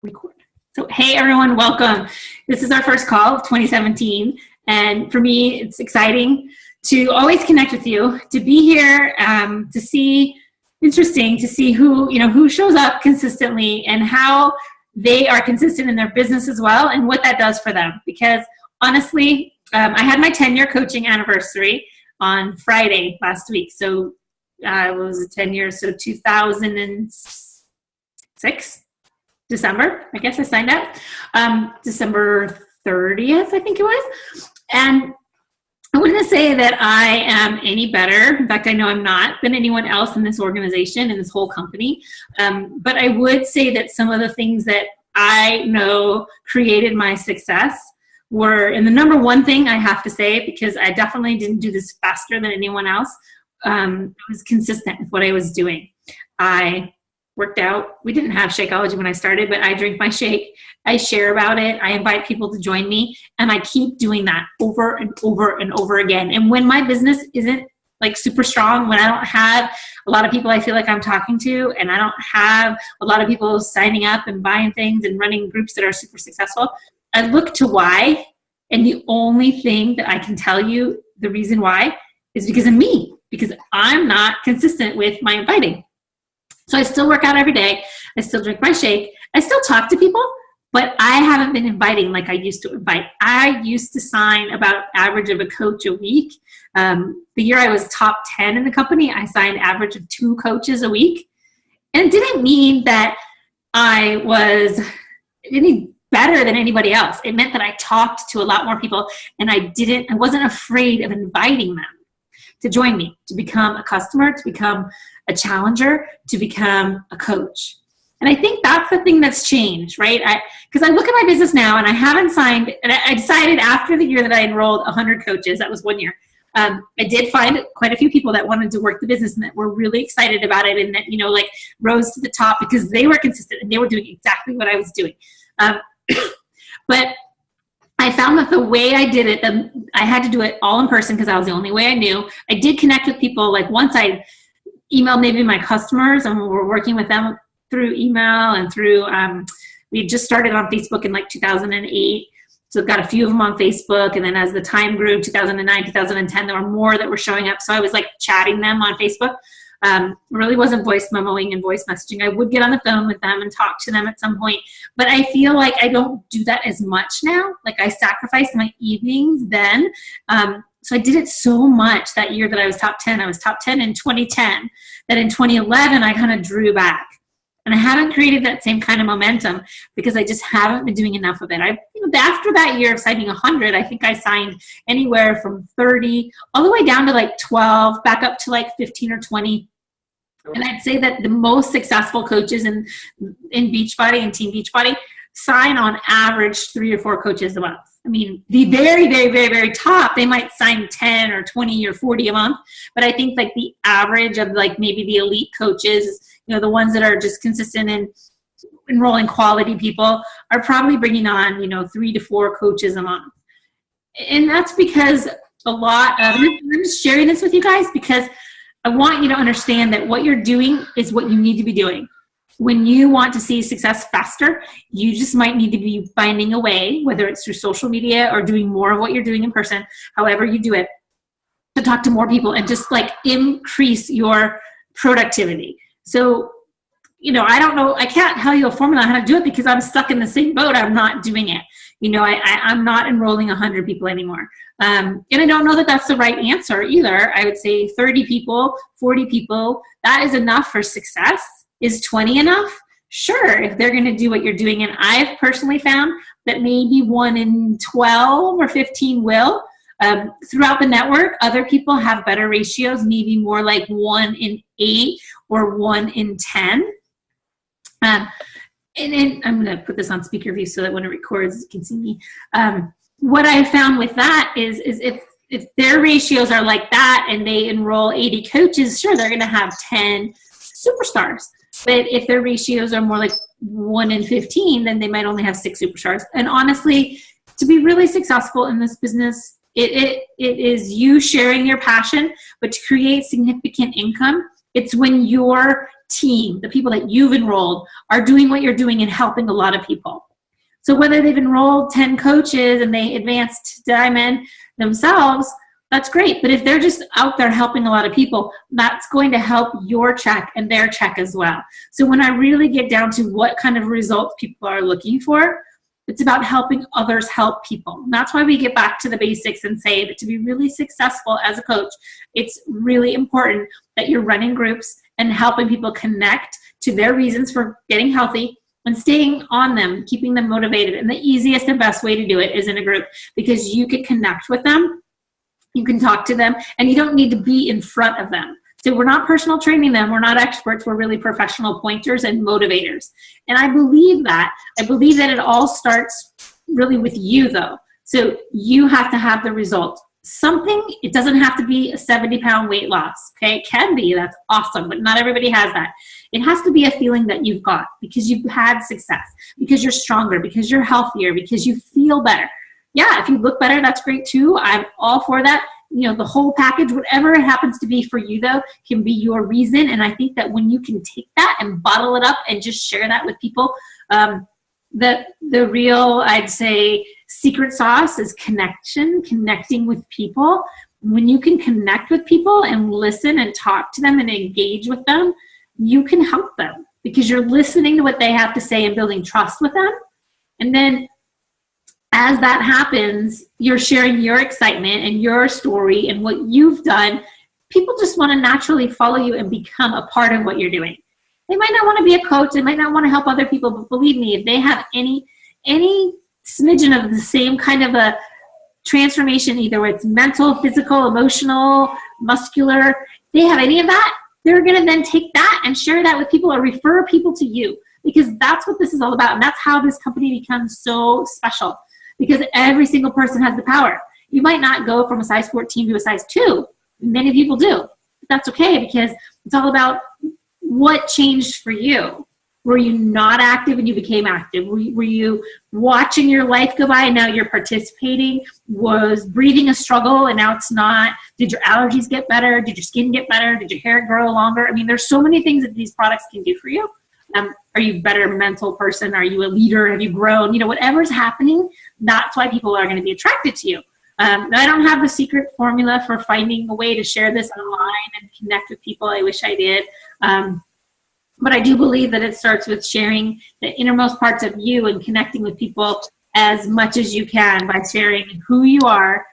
Record. So, hey everyone, welcome. This is our first call of 2017, and for me, it's exciting to always connect with you, to be here, to see who shows up consistently and how they are consistent in their business as well, and what that does for them. Because honestly, I had my 10-year coaching anniversary on Friday last week. So it was 10 years, so 2006. December, I guess I signed up. December 30th, I think it was. And I wouldn't say that I am any better. In fact, I know I'm not than anyone else in this organization, in this whole company. But I would say that some of the things that I know created my success were, and the number one thing I have to say, because I definitely didn't do this faster than anyone else, I was consistent with what I was doing. I worked out. We didn't have Shakeology when I started, but I drink my shake. I share about it. I invite people to join me, and I keep doing that over and over and over again. And when my business isn't like super strong, when I don't have a lot of people I feel like I'm talking to, and I don't have a lot of people signing up and buying things and running groups that are super successful, I look to why. And the only thing that I can tell you the reason why is because of me, because I'm not consistent with my inviting. So I still work out every day. I still drink my shake. I still talk to people, but I haven't been inviting like I used to invite. I used to sign about average of a coach a week. The year I was top 10 in the company, I signed average of 2 coaches a week. And it didn't mean that I was any better than anybody else. It meant that I talked to a lot more people, and I wasn't afraid of inviting them to join me, to become a customer, to become a challenger, to become a coach. And I think that's the thing that's changed, right? Because I look at my business now, and I haven't signed, and I decided after the year that I enrolled 100 coaches, that was 1 year, I did find quite a few people that wanted to work the business and that were really excited about it, and that, rose to the top because they were consistent and they were doing exactly what I was doing. But I found that the way I did it, I had to do it all in person because that was the only way I knew. I did connect with people. Like once I emailed maybe my customers, and we were working with them through email and through, we had just started on Facebook in like 2008. So got a few of them on Facebook. And then as the time grew, 2009, 2010, there were more that were showing up. So I was like chatting them on Facebook. Really wasn't voice memoing and voice messaging. I would get on the phone with them and talk to them at some point, but I feel like I don't do that as much now. Like I sacrificed my evenings then. So I did it so much that year that I was top 10. I was top 10 in 2010, that in 2011, I kind of drew back. And I haven't created that same kind of momentum because I just haven't been doing enough of it. After that year of signing 100, I think I signed anywhere from 30 all the way down to like 12, back up to like 15 or 20. And I'd say that the most successful coaches in Beachbody and Team Beachbody sign on average 3 or 4 coaches a month. I mean, the very, very, very, very top, they might sign 10 or 20 or 40 a month. But I think like the average of like maybe the elite coaches, the ones that are just consistent in enrolling quality people, are probably bringing on, 3 to 4 coaches a month. And that's because I'm just sharing this with you guys because I want you to understand that what you're doing is what you need to be doing. When you want to see success faster, you just might need to be finding a way, whether it's through social media or doing more of what you're doing in person, however you do it, to talk to more people and just like increase your productivity. So, I don't know, I can't tell you a formula on how to do it because I'm stuck in the same boat. I'm not doing it. I'm not enrolling 100 people anymore. And I don't know that that's the right answer either. I would say 30 people, 40 people, that is enough for success. Is 20 enough? Sure, if they're going to do what you're doing. And I've personally found that maybe 1 in 12 or 15 will. Throughout the network, other people have better ratios, maybe more like 1 in 8 or 1 in 10. And then I'm going to put this on speaker view so that when it records, you can see me. What I found with that is if their ratios are like that and they enroll 80 coaches, sure, they're going to have 10 superstars. But if their ratios are more like 1 in 15, then they might only have 6 superstars. And honestly, to be really successful in this business, it is you sharing your passion, but to create significant income, it's when you're team, the people that you've enrolled, are doing what you're doing and helping a lot of people. So whether they've enrolled 10 coaches and they advanced to Diamond themselves, that's great. But if they're just out there helping a lot of people, that's going to help your check and their check as well. So when I really get down to what kind of results people are looking for, it's about helping others help people. And that's why we get back to the basics and say that to be really successful as a coach, it's really important that you're running groups and helping people connect to their reasons for getting healthy and staying on them, keeping them motivated. And the easiest and best way to do it is in a group, because you can connect with them, you can talk to them, and you don't need to be in front of them. So we're not personal training them. We're not experts. We're really professional pointers and motivators. And I believe that. I believe that it all starts really with you, though. So you have to have the results. It doesn't have to be a 70-pound weight loss, okay? It can be. That's awesome, but not everybody has that. It has to be a feeling that you've got because you've had success, because you're stronger, because you're healthier, because you feel better. Yeah, if you look better, that's great too. I'm all for that. You know, the whole package, whatever it happens to be for you, though, can be your reason. And I think that when you can take that and bottle it up and just share that with people, the real, I'd say, secret sauce is connecting with people. When you can connect with people and listen and talk to them and engage with them, you can help them because you're listening to what they have to say and building trust with them. And then as that happens, you're sharing your excitement and your story and what you've done. People just want to naturally follow you and become a part of what you're doing. They might not want to be a coach. They might not want to help other people. But believe me, if they have any smidgen of the same kind of a transformation, either it's mental, physical, emotional, muscular, they have any of that, they're going to then take that and share that with people or refer people to you, because that's what this is all about. And that's how this company becomes so special, because every single person has the power. You might not go from a size 14 to a size 2. Many people do. But that's okay, because it's all about what changed for you. Were you not active and you became active? Were you watching your life go by and now you're participating? Was breathing a struggle and now it's not? Did your allergies get better? Did your skin get better? Did your hair grow longer? I mean, there's so many things that these products can do for you. Are you a better mental person? Are you a leader? Have you grown? You know, whatever's happening, that's why people are going to be attracted to you. Now, I don't have the secret formula for finding a way to share this online and connect with people. I wish I did. But I do believe that it starts with sharing the innermost parts of you and connecting with people as much as you can by sharing who you are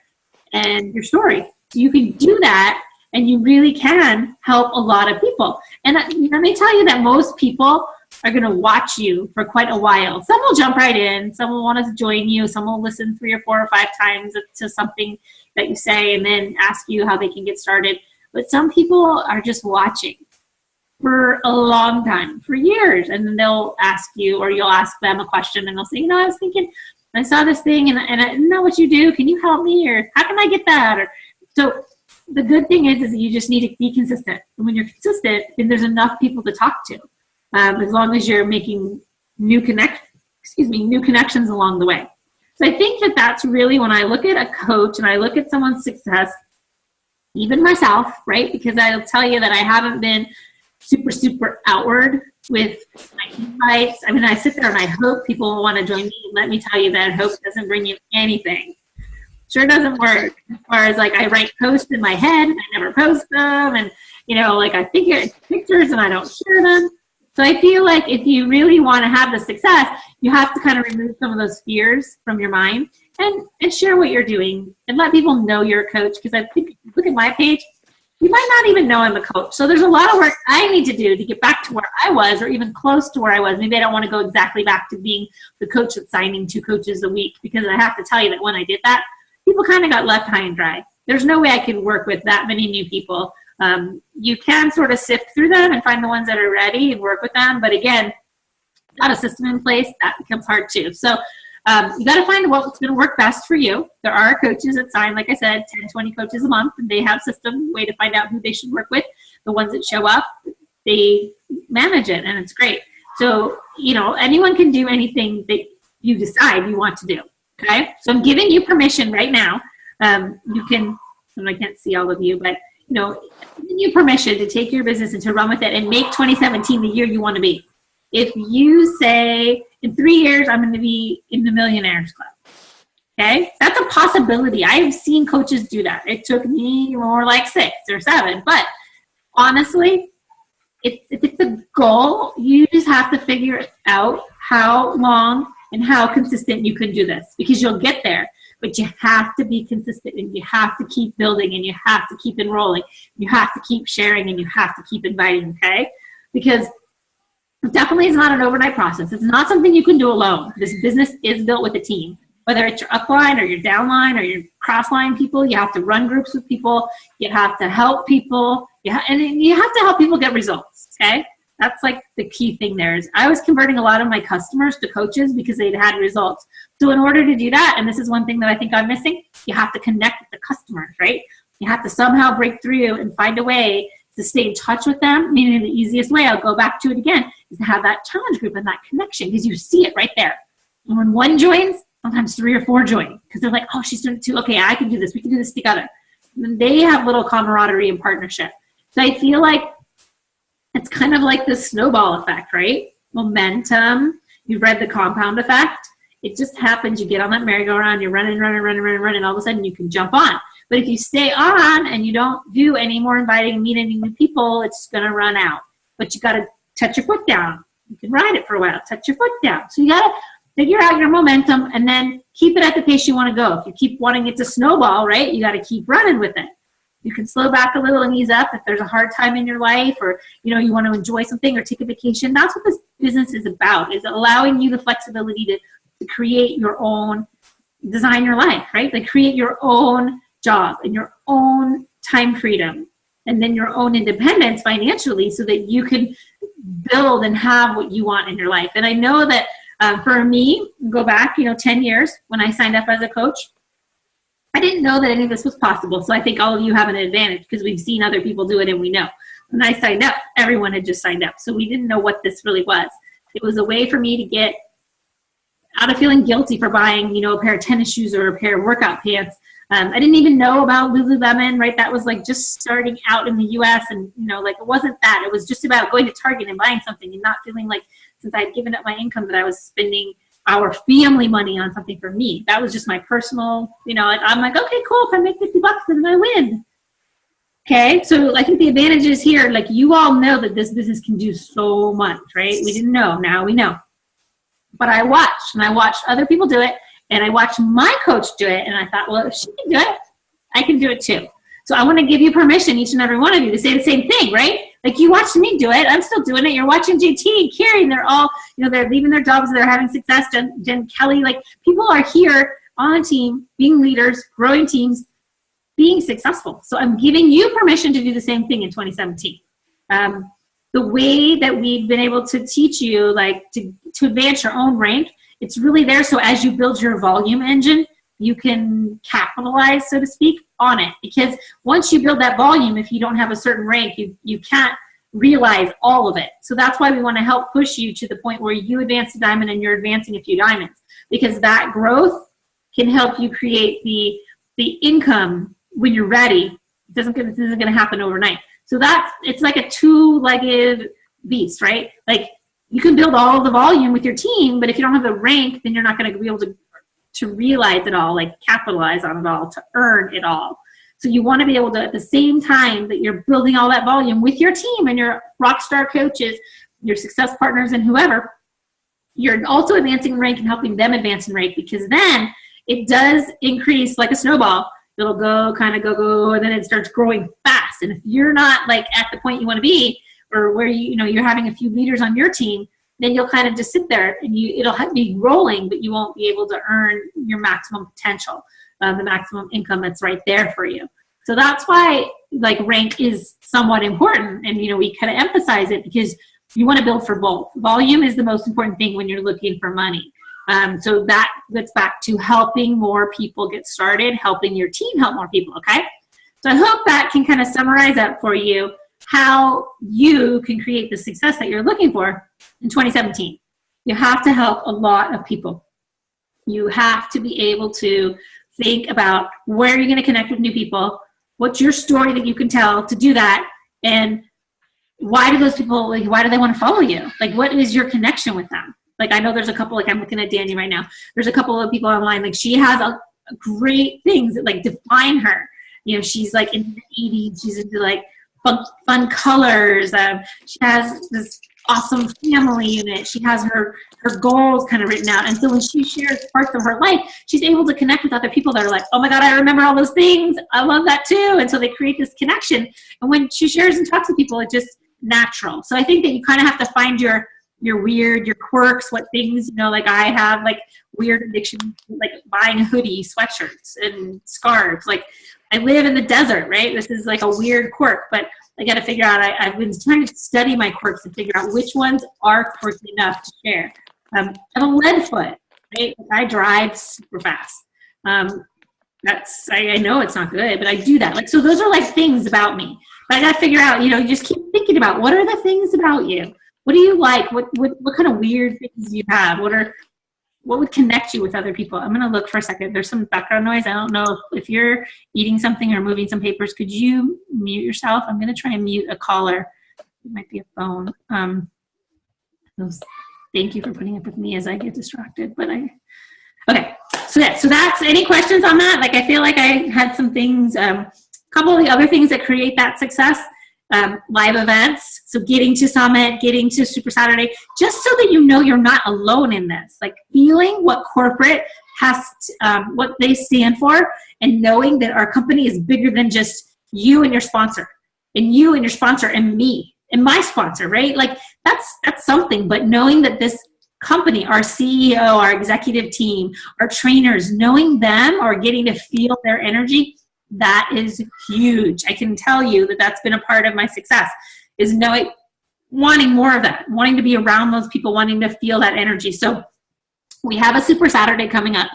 and your story. You can do that, and you really can help a lot of people. And let me tell you that most people are going to watch you for quite a while. Some will jump right in. Some will want to join you. Some will listen 3 or 4 or 5 times to something that you say and then ask you how they can get started. But some people are just watching for a long time, for years, and then they'll ask you, or you'll ask them a question, and they'll say, you know, I was thinking, I saw this thing, and I didn't know what you do. Can you help me, or how can I get that? Or so the good thing is that you just need to be consistent. And when you're consistent, then there's enough people to talk to, as long as you're making new connections along the way. So I think that that's really, when I look at a coach and I look at someone's success, even myself, right? Because I'll tell you that I haven't been super outward with my invites. I mean, I sit there and I hope people will want to join me. Let me tell you that hope doesn't bring you anything. Sure doesn't work. As far as like, I write posts in my head, I never post them, and you know, like I figure it's pictures and I don't share them. So I feel like if you really want to have the success, you have to kind of remove some of those fears from your mind and share what you're doing and let people know you're a coach. Because I think, look at my page, you might not even know I'm a coach. So there's a lot of work I need to do to get back to where I was, or even close to where I was. Maybe I don't want to go exactly back to being the coach that's signing 2 coaches a week, because I have to tell you that when I did that, people kind of got left high and dry. There's no way I could work with that many new people. You can sort of sift through them and find the ones that are ready and work with them. But again, without a system in place, that becomes hard too. So you got to find what's going to work best for you. There are coaches that sign, like I said, 10, 20 coaches a month, and they have system way to find out who they should work with. The ones that show up, they manage it, and it's great. So, you know, anyone can do anything that you decide you want to do. Okay? So I'm giving you permission right now. You can, and I can't see all of you, but giving you permission to take your business and to run with it and make 2017 the year you want to be. If you say, in 3 years, I'm going to be in the Millionaires Club. Okay, that's a possibility. I've seen coaches do that. It took me more like 6 or 7, but honestly, if it's a goal, you just have to figure out how long and how consistent you can do this, because you'll get there, but you have to be consistent, and you have to keep building, and you have to keep enrolling, you have to keep sharing, and you have to keep inviting, okay? Because it definitely is not an overnight process. It's not something you can do alone. This business is built with a team. Whether it's your upline or your downline or your crossline people, you have to run groups with people. You have to help people. And you have to help people get results, okay? That's like the key thing there is I was converting a lot of my customers to coaches because they'd had results. So in order to do that, and this is one thing that I think I'm missing, you have to connect with the customers, right? You have to somehow break through and find a way to stay in touch with them, meaning the easiest way, I'll go back to it again, is to have that challenge group and that connection, because you see it right there. And when one joins, sometimes 3 or 4 join, because they're like, oh, she's doing it too. Okay, I can do this. We can do this together. And then they have little camaraderie and partnership. So I feel like it's kind of like the snowball effect, right? Momentum. You've read The Compound Effect. It just happens. You get on that merry-go-round, you're running, and all of a sudden you can jump on. But if you stay on and you don't do any more inviting and meet any new people, it's going to run out. But you got to touch your foot down. You can ride it for a while. Touch your foot down. So you got to figure out your momentum and then keep it at the pace you want to go. If you keep wanting it to snowball, right, you got to keep running with it. You can slow back a little and ease up if there's a hard time in your life, or you want to enjoy something or take a vacation. That's what this business is about, is allowing you the flexibility to create your own, design your life, right? Like create your own job and your own time freedom, and then your own independence financially, so that you can build and have what you want in your life. And I know that for me, go back, 10 years when I signed up as a coach, I didn't know that any of this was possible. So I think all of you have an advantage because we've seen other people do it and we know. When I signed up, everyone had just signed up. So we didn't know what this really was. It was a way for me to get out of feeling guilty for buying, a pair of tennis shoes or a pair of workout pants. I didn't even know about Lululemon, right? That was like just starting out in the US, and it wasn't that. It was just about going to Target and buying something and not feeling like, since I had given up my income, that I was spending our family money on something for me. That was just my personal, I'm like, okay, cool. If I make $50 then I win. Okay. So I think the advantage is here, like you all know that this business can do so much, right? We didn't know. Now we know. But I watched other people do it, and I watched my coach do it, and I thought, well, if she can do it, I can do it too. So I want to give you permission, each and every one of you, to say the same thing, right? Like you watched me do it. I'm still doing it. You're watching JT and Carrie, and they're all, they're leaving their jobs. They're having success. Jen Kelly, like people are here on a team, being leaders, growing teams, being successful. So I'm giving you permission to do the same thing in 2017. The way that we've been able to teach you, like to advance your own rank, it's really there. So as you build your volume engine, you can capitalize, so to speak, on it. Because once you build that volume, if you don't have a certain rank, you can't realize all of it. So that's why we want to help push you to the point where you advance a diamond and you're advancing a few diamonds. Because that growth can help you create the income when you're ready. This isn't going to happen overnight. So it's like a 2-legged beast, right? Like you can build all of the volume with your team, but if you don't have the rank, then you're not going to be able to realize it all, like capitalize on it all, to earn it all. So you want to be able to, at the same time that you're building all that volume with your team and your rock star coaches, your success partners and whoever, you're also advancing rank and helping them advance in rank, because then it does increase like a snowball. It'll go, and then it starts growing fast. And if you're not like at the point you want to be, or where you're having a few leaders on your team, then you'll kind of just sit there and it'll be rolling, but you won't be able to earn your maximum potential, the maximum income that's right there for you. So that's why like rank is somewhat important. And, we kind of emphasize it because you want to build for both. Volume is the most important thing when you're looking for money. So that gets back to helping more people get started, helping your team help more people, okay? So I hope that can kind of summarize up for you how you can create the success that you're looking for in 2017. You have to help a lot of people. You have to be able to think about where you're going to connect with new people, What's your story that you can tell to do that? And why do those people, like, why do they want to follow you? Like, what is your connection with them? Like, I know there's a couple, like I'm looking at Danny right now. There's a couple of people online, like she has a great things that like define her. You know, she's like in the 80s. She's into like fun colors. She has this awesome family unit. She has her goals kind of written out. And so when she shares parts of her life, she's able to connect with other people that are like, oh my God, I remember all those things. I love that too. And so they create this connection. And when she shares and talks to people, it's just natural. So I think that you kind of have to find your weird, your quirks, what things, you know, like I have like weird addiction, like buying hoodie, sweatshirts and scarves. Like I live in the desert, right? This is like a weird quirk, but I got to figure out, I've been trying to study my quirks to figure out which ones are quirky enough to share. I have a lead foot, right? I drive super fast. I know it's not good, but I do that. Like, so those are like things about me. But I got to figure out, you know, you just keep thinking about what are the things about you? What do you like? What kind of weird things do you have? What would connect you with other people? I'm going to look for a second. There's some background noise. I don't know if you're eating something or moving some papers. Could you mute yourself? I'm going to try and mute a caller. It might be a phone. Thank you for putting up with me as I get distracted. Okay. So that's any questions on that? Like, I feel like I had some things, a couple of the other things that create that success. Live events, so getting to Summit, getting to Super Saturday, just so that you know you're not alone in this. Like feeling what corporate has, what they stand for, and knowing that our company is bigger than just you and your sponsor, and you and your sponsor, and me and my sponsor, right? Like that's something. But knowing that this company, our CEO, our executive team, our trainers, knowing them or getting to feel their energy. That is huge. I can tell you that that's been a part of my success, is knowing, wanting more of that, wanting to be around those people, wanting to feel that energy. So we have a Super Saturday coming up.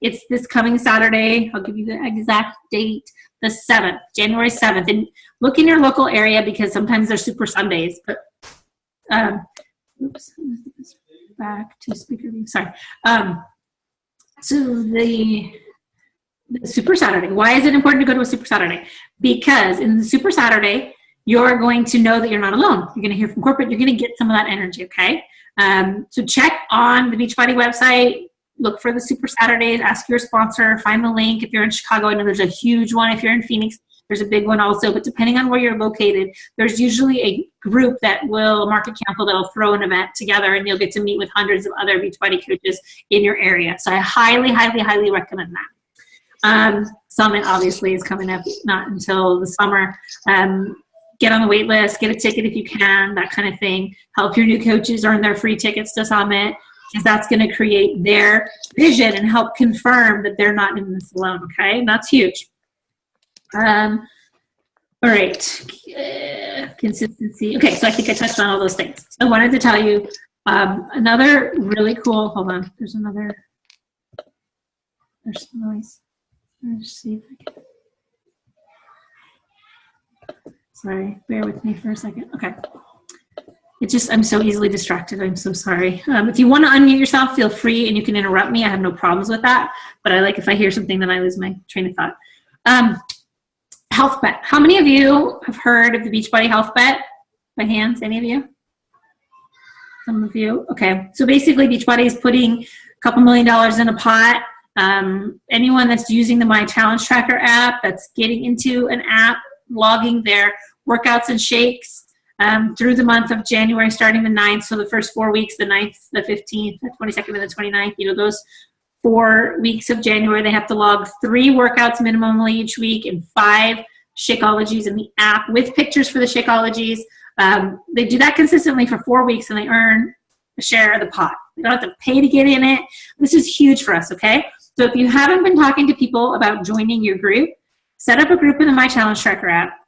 It's this coming Saturday. I'll give you the exact date, the 7th, January 7th. And look in your local area because sometimes they're Super Sundays. But, oops, back to speaker view. Sorry. So the Super Saturday. Why is it important to go to a Super Saturday? Because in the Super Saturday, you're going to know that you're not alone. You're going to hear from corporate. You're going to get some of that energy, okay? So check on the Beachbody website. Look for the Super Saturdays. Ask your sponsor. Find the link. If you're in Chicago, I know there's a huge one. If you're in Phoenix, there's a big one also. But depending on where you're located, there's usually a group that will, Market Council, that will throw an event together, and you'll get to meet with hundreds of other Beachbody coaches in your area. So I highly, highly, highly recommend that. Summit obviously is coming up, not until the summer. Get on the wait list, get a ticket if you can, that kind of thing. Help your new coaches earn their free tickets to Summit, because that's going to create their vision and help confirm that they're not in this alone, okay? And that's huge. All right, consistency. Okay, so I think I touched on all those things. So I wanted to tell you another really cool, hold on, there's some noise. Let's see if I can. Sorry, bear with me for a second. Okay. I'm so easily distracted. I'm so sorry. If you want to unmute yourself, feel free, and you can interrupt me. I have no problems with that. But I like if I hear something, then I lose my train of thought. Health bet. How many of you have heard of the Beachbody Health Bet? By hands, any of you? Some of you? Okay. So basically, Beachbody is putting a couple $1 million in a pot. Anyone that's using the My Challenge Tracker app, that's getting into an app, logging their workouts and shakes through the month of January, starting the 9th. So the first 4 weeks, the 9th, the 15th, the 22nd, and the 29th, you know, those 4 weeks of January, they have to log 3 workouts minimally each week and 5 Shakeologies in the app with pictures for the Shakeologies. They do that consistently for 4 weeks, and they earn a share of the pot. You don't have to pay to get in it. This is huge for us, okay? So if you haven't been talking to people about joining your group, set up a group in the My Challenge Tracker app.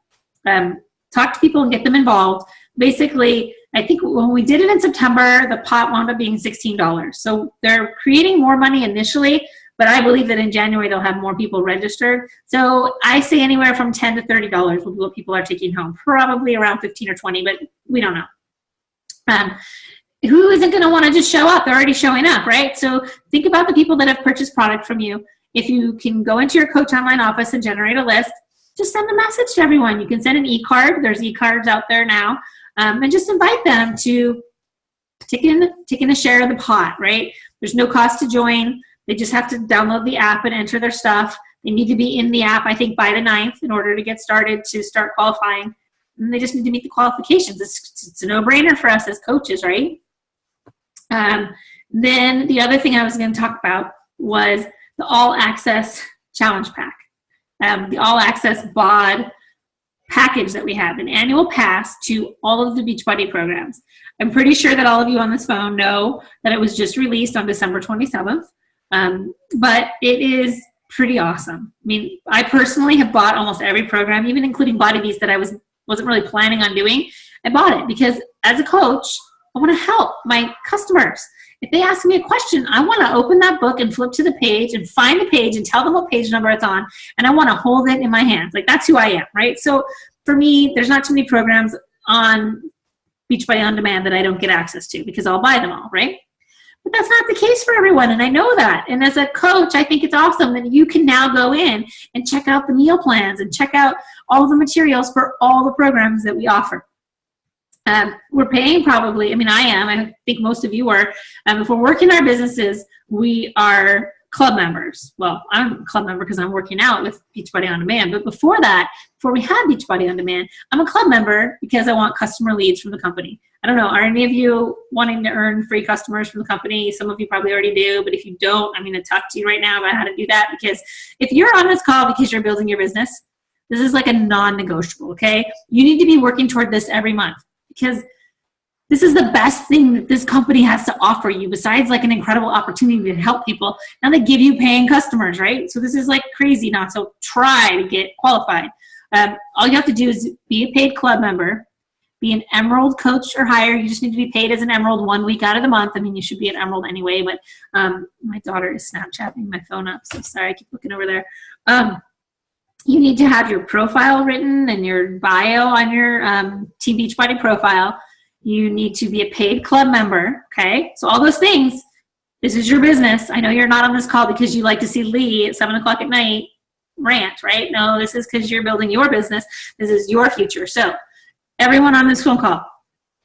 Talk to people and get them involved. Basically, I think when we did it in September, the pot wound up being $16. So they're creating more money initially, but I believe that in January they'll have more people registered. So I say anywhere from $10 to $30 will be what people are taking home. Probably around 15 or 20, but we don't know. Who isn't going to want to just show up? They're already showing up, right? So think about the people that have purchased product from you. If you can go into your coach online office and generate a list, just send a message to everyone. You can send an e-card. There's e-cards out there now. And just invite them to take in a share of the pot, right? There's no cost to join. They just have to download the app and enter their stuff. They need to be in the app, I think, by the 9th in order to get started, to start qualifying. And they just need to meet the qualifications. It's a no-brainer for us as coaches, right? Then the other thing I was going to talk about was the All Access Challenge Pack. The All Access BOD package that we have, an annual pass to all of the Beachbody programs. I'm pretty sure that all of you on this phone know that it was just released on December 27th, but it is pretty awesome. I mean, I personally have bought almost every program, even including Body Beast that I wasn't really planning on doing. I bought it because as a coach, I want to help my customers. If they ask me a question, I want to open that book and flip to the page and find the page and tell them what page number it's on, and I want to hold it in my hands. Like, that's who I am, right? So for me, there's not too many programs on Beachbody On Demand that I don't get access to because I'll buy them all, right? But that's not the case for everyone, and I know that. And as a coach, I think it's awesome that you can now go in and check out the meal plans and check out all the materials for all the programs that we offer. We're paying probably, I mean, I am, I think most of you are. If we're working our businesses, we are club members. Well, I'm a club member because I'm working out with Beachbody On Demand. But before that, before we had Beachbody On Demand, I'm a club member because I want customer leads from the company. I don't know, are any of you wanting to earn free customers from the company? Some of you probably already do, but if you don't, I'm going to talk to you right now about how to do that, because if you're on this call because you're building your business, this is like a non-negotiable, okay? You need to be working toward this every month, because this is the best thing that this company has to offer you, besides like an incredible opportunity to help people. Now they give you paying customers, right? So this is like crazy not to try to get qualified. All you have to do is be a paid club member, be an Emerald coach or higher. You just need to be paid as an Emerald 1 week out of the month. I mean, you should be an Emerald anyway, but my daughter is Snapchatting my phone up, so sorry, I keep looking over there. You need to have your profile written and your bio on your Team Beachbody profile. You need to be a paid club member, okay? So all those things, this is your business. I know you're not on this call because you like to see Lee at 7 o'clock at night rant, right? No, this is because you're building your business. This is your future. So everyone on this phone call,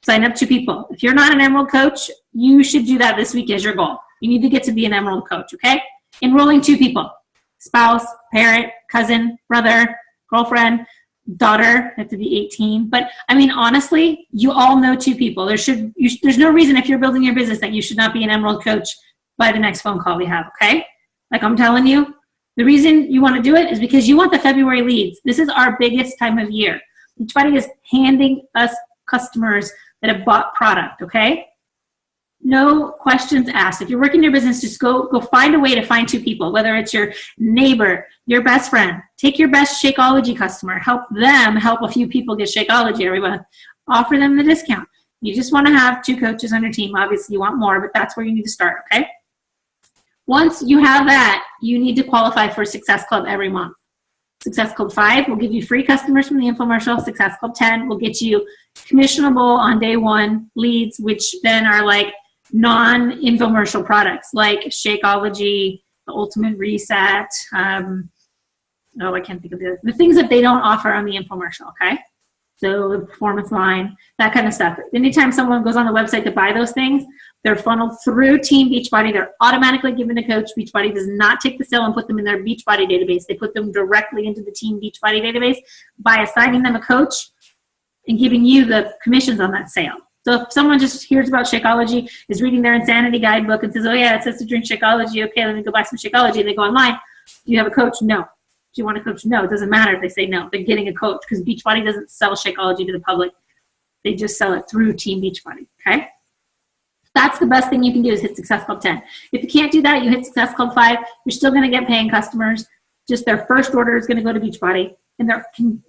sign up 2 people. If you're not an Emerald coach, you should do that this week as your goal. You need to get to be an Emerald coach, okay? Enrolling 2 people, spouse, parent, cousin, brother, girlfriend, daughter, have to be 18. But I mean, honestly, you all know 2 people. There's no reason if you're building your business that you should not be an Emerald coach by the next phone call we have, okay? Like I'm telling you, the reason you want to do it is because you want the February leads. This is our biggest time of year. Beachbody is handing us customers that have bought product, okay? No questions asked. If you're working your business, just go find a way to find 2 people, whether it's your neighbor, your best friend. Take your best Shakeology customer. Help them help a few people get Shakeology every month. Offer them the discount. You just want to have 2 coaches on your team. Obviously, you want more, but that's where you need to start, okay? Once you have that, you need to qualify for Success Club every month. Success Club 5 will give you free customers from the infomercial. Success Club 10 will get you commissionable on day 1 leads, which then are like non-infomercial products like Shakeology, the Ultimate Reset. I can't think of the things that they don't offer on the infomercial, okay? So the performance line, that kind of stuff. Anytime someone goes on the website to buy those things, they're funneled through Team Beachbody. They're automatically given to Coach. Beachbody does not take the sale and put them in their Beachbody database. They put them directly into the Team Beachbody database by assigning them a coach and giving you the commissions on that sale. So if someone just hears about Shakeology, is reading their Insanity guidebook and says, oh yeah, it says to drink Shakeology, okay, let me go buy some Shakeology, and they go online, do you have a coach? No. Do you want a coach? No. It doesn't matter if they say no. They're getting a coach because Beachbody doesn't sell Shakeology to the public. They just sell it through Team Beachbody, okay? That's the best thing you can do is hit Success Club 10. If you can't do that, you hit Success Club 5. You're still going to get paying customers. Just their first order is going to go to Beachbody, and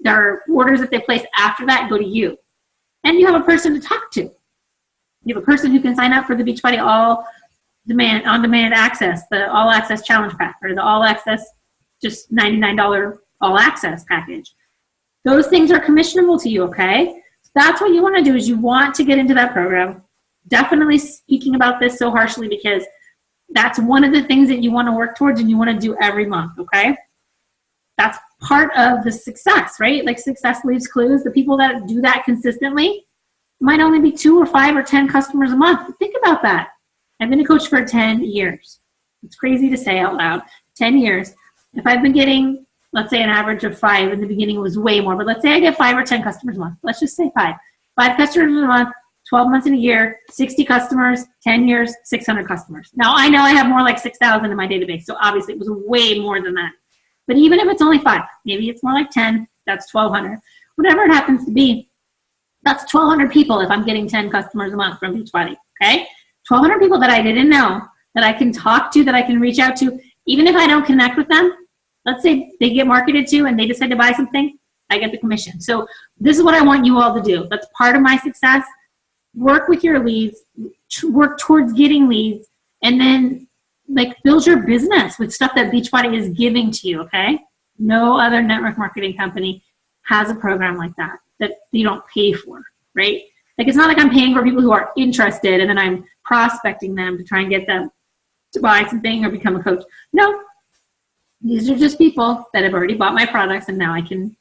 their orders that they place after that go to you. And you have a person to talk to. You have a person who can sign up for the Beachbody on-demand access, the All Access Challenge Pack, or the All Access, just $99 All Access package. Those things are commissionable to you, okay? So that's what you want to do is you want to get into that program. Definitely speaking about this so harshly because that's one of the things that you want to work towards and you want to do every month, okay? that's part of the success, right? Like success leaves clues. The people that do that consistently might only be 2 or 5 or 10 customers a month. Think about that. I've been a coach for 10 years. It's crazy to say out loud. 10 years. If I've been getting, let's say an average of 5, in the beginning it was way more, but let's say I get 5 or 10 customers a month. Let's just say 5. 5 customers a month, 12 months in a year, 60 customers, 10 years, 600 customers. Now I know I have more like 6,000 in my database, so obviously it was way more than that. But even if it's only 5, maybe it's more like 10, that's 1,200. Whatever it happens to be, that's 1,200 people if I'm getting 10 customers a month from Beachbody, okay? 1,200 people that I didn't know, that I can talk to, that I can reach out to, even if I don't connect with them. Let's say they get marketed to and they decide to buy something, I get the commission. So this is what I want you all to do. That's part of my success. Work with your leads, work towards getting leads, and then like build your business with stuff that Beachbody is giving to you, okay? No other network marketing company has a program like that you don't pay for, right? Like it's not like I'm paying for people who are interested and then I'm prospecting them to try and get them to buy something or become a coach. No, these are just people that have already bought my products and now I can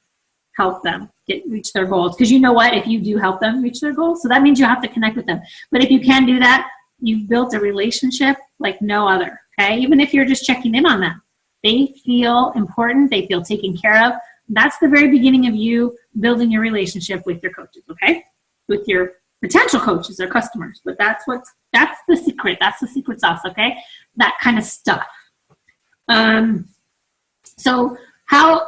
help them reach their goals. Because you know what? If you do help them reach their goals, so that means you have to connect with them. But if you can do that, you've built a relationship like no other, okay? Even if you're just checking in on them. They feel important. They feel taken care of. That's the very beginning of you building your relationship with your coaches, okay? With your potential coaches or customers. But that's the secret. That's the secret sauce, okay? That kind of stuff. So I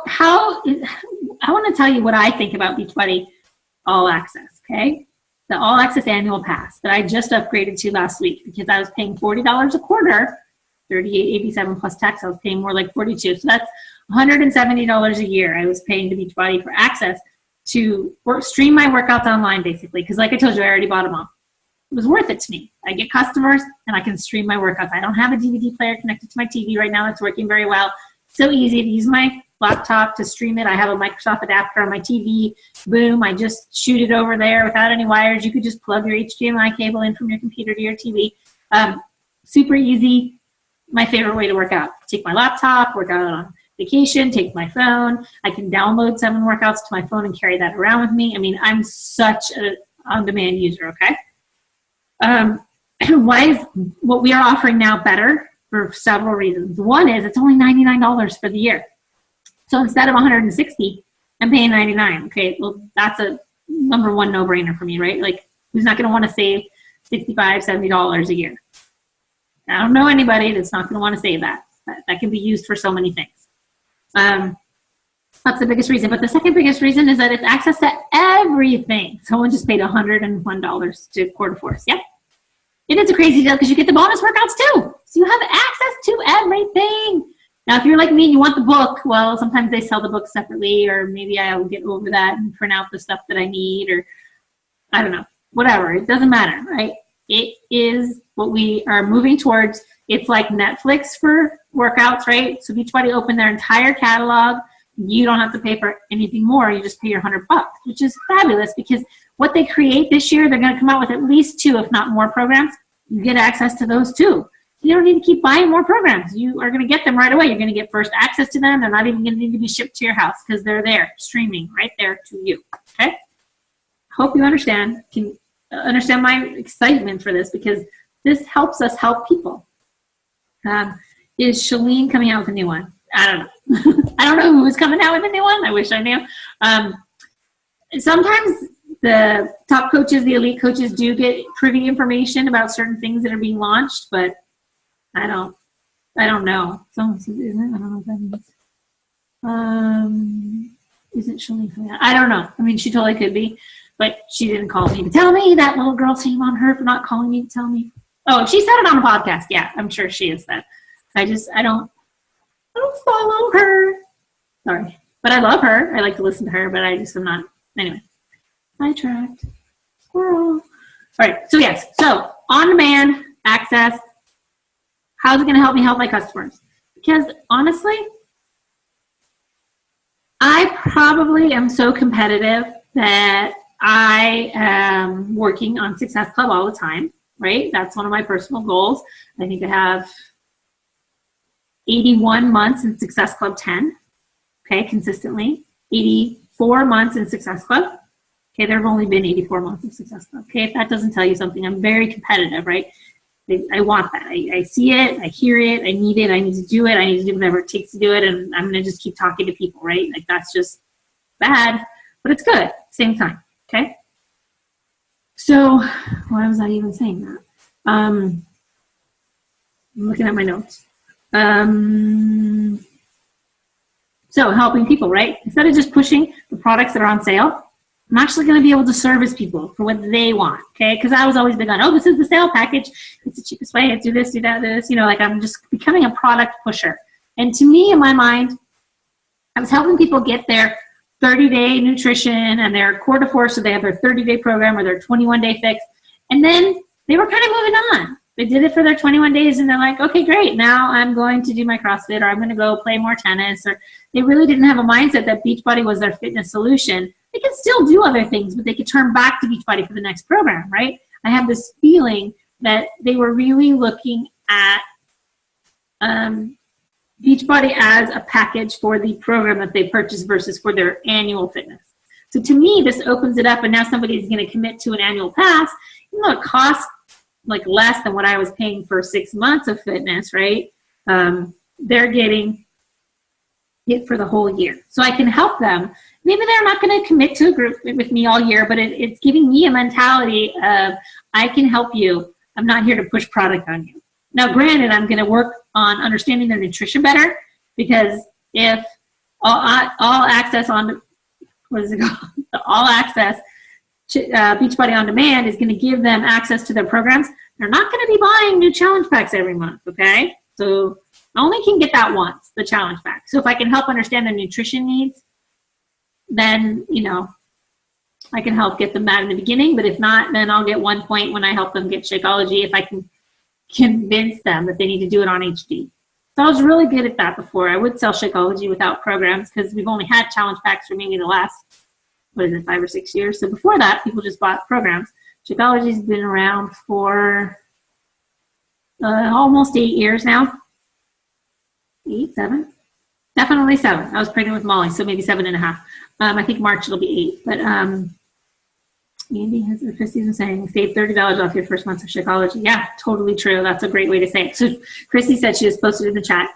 want to tell you what I think about Beachbody All Access, okay? The All Access Annual Pass that I just upgraded to last week because I was paying $40 a quarter, $38.87 plus tax. I was paying more like $42. So that's $170 a year I was paying to Beachbody for access to stream my workouts online, basically. Because like I told you, I already bought them all. It was worth it to me. I get customers and I can stream my workouts. I don't have a DVD player connected to my TV right now. It's working very well. So easy to use my laptop to stream it. I have a Microsoft adapter on my TV. Boom, I just shoot it over there without any wires. You could just plug your HDMI cable in from your computer to your TV. Super easy. My favorite way to work out. Take my laptop, work out on vacation, take my phone. I can download 7 workouts to my phone and carry that around with me. I mean, I'm such an on-demand user, okay? Why is what we are offering now better? For several reasons. One is it's only $99 for the year. So instead of $160, I'm paying $99. Okay, well, that's a number one no-brainer for me, right? Like, who's not going to want to save $65, $70 a year? I don't know anybody that's not going to want to save that. That can be used for so many things. That's the biggest reason. But the second biggest reason is that it's access to everything. Someone just paid $101 to Quarter Force. Yep. It is a crazy deal because you get the bonus workouts too. So you have access to everything. Now, if you're like me and you want the book, well, sometimes they sell the book separately, or maybe I'll get over that and print out the stuff that I need, or I don't know, whatever. It doesn't matter, right? It is what we are moving towards. It's like Netflix for workouts, right? So Beachbody opened their entire catalog. You don't have to pay for anything more. You just pay your $100, which is fabulous because what they create this year, they're going to come out with at least 2, if not more programs. You get access to those too. You don't need to keep buying more programs. You are going to get them right away. You're going to get first access to them. They're not even going to need to be shipped to your house because they're there, streaming right there to you. Okay? Hope you understand. Can understand my excitement for this because this helps us help people. Is Shalene coming out with a new one? I don't know. I don't know who's coming out with a new one. I wish I knew. Sometimes the top coaches, the elite coaches do get privy information about certain things that are being launched, but I don't know. Someone says, I don't know what that means. Isn't Shalene coming out? I don't know. I mean, she totally could be, but she didn't call me to tell me. That little girl, shame on her for not calling me to tell me. Oh, she said it on a podcast. Yeah, I'm sure she is that. I don't follow her. Sorry. But I love her. I like to listen to her, but I just am not. Anyway. Sidetracked. Squirrel. All right. So, yes. So, on-demand access. How's it going to help me help my customers? Because, honestly, I probably am so competitive that I am working on Success Club all the time, right? That's one of my personal goals. I think I have 81 months in Success Club 10. okay, consistently. 84 months in Success Club. Okay, there have only been 84 months of Success Club. Okay, if that doesn't tell you something, I'm very competitive, right? I want that. I see it, I hear it, I need to do it, I need to do whatever it takes to do it, and I'm going to just keep talking to people, right? Like, that's just bad, but it's good at the same time, okay? So, why was I even saying that? I'm looking at my notes. So, helping people, right? Instead of just pushing the products that are on sale, I'm actually going to be able to service people for what they want, okay? Because I was always big on, oh, this is the sale package. It's the cheapest way. Do this, do that, this. You know, like, I'm just becoming a product pusher. And to me, in my mind, I was helping people get their 30-day nutrition and their core to four, so they have their 30-day program or their 21-day fix. And then they were kind of moving on. They did it for their 21 days, and they're like, okay, great. Now I'm going to do my CrossFit, or I'm going to go play more tennis. Or they really didn't have a mindset that Beachbody was their fitness solution. They could still do other things, but they could turn back to Beachbody for the next program, right? I have this feeling that they were really looking at Beachbody as a package for the program that they purchased versus for their annual fitness. So to me, this opens it up, and now somebody's going to commit to an annual pass. Even though it costs like less than what I was paying for 6 months of fitness, right? They're getting it for the whole year. So I can help them. Maybe they're not going to commit to a group with me all year, but it's giving me a mentality of, I can help you. I'm not here to push product on you. Now, granted, I'm going to work on understanding their nutrition better, because if all access on, what is it called? The all access Beachbody On Demand is going to give them access to their programs, they're not going to be buying new challenge packs every month, okay? So I only can get that once, the challenge pack. So if I can help understand their nutrition needs, then, you know, I can help get them that in the beginning. But if not, then I'll get 1 point when I help them get Shakeology, if I can convince them that they need to do it on HD. So I was really good at that before. I would sell Shakeology without programs, because we've only had challenge packs for maybe the last, 5 or 6 years. So before that, people just bought programs. Shakeology's been around for almost 8 years now. 8, 7? Definitely 7. I was pregnant with Molly, so maybe 7.5. I think March it'll be 8. But Andy has Christy's been saying, save $30 off your first month of Shakeology. Yeah, totally true. That's a great way to say it. So Christy said, she just posted in the chat,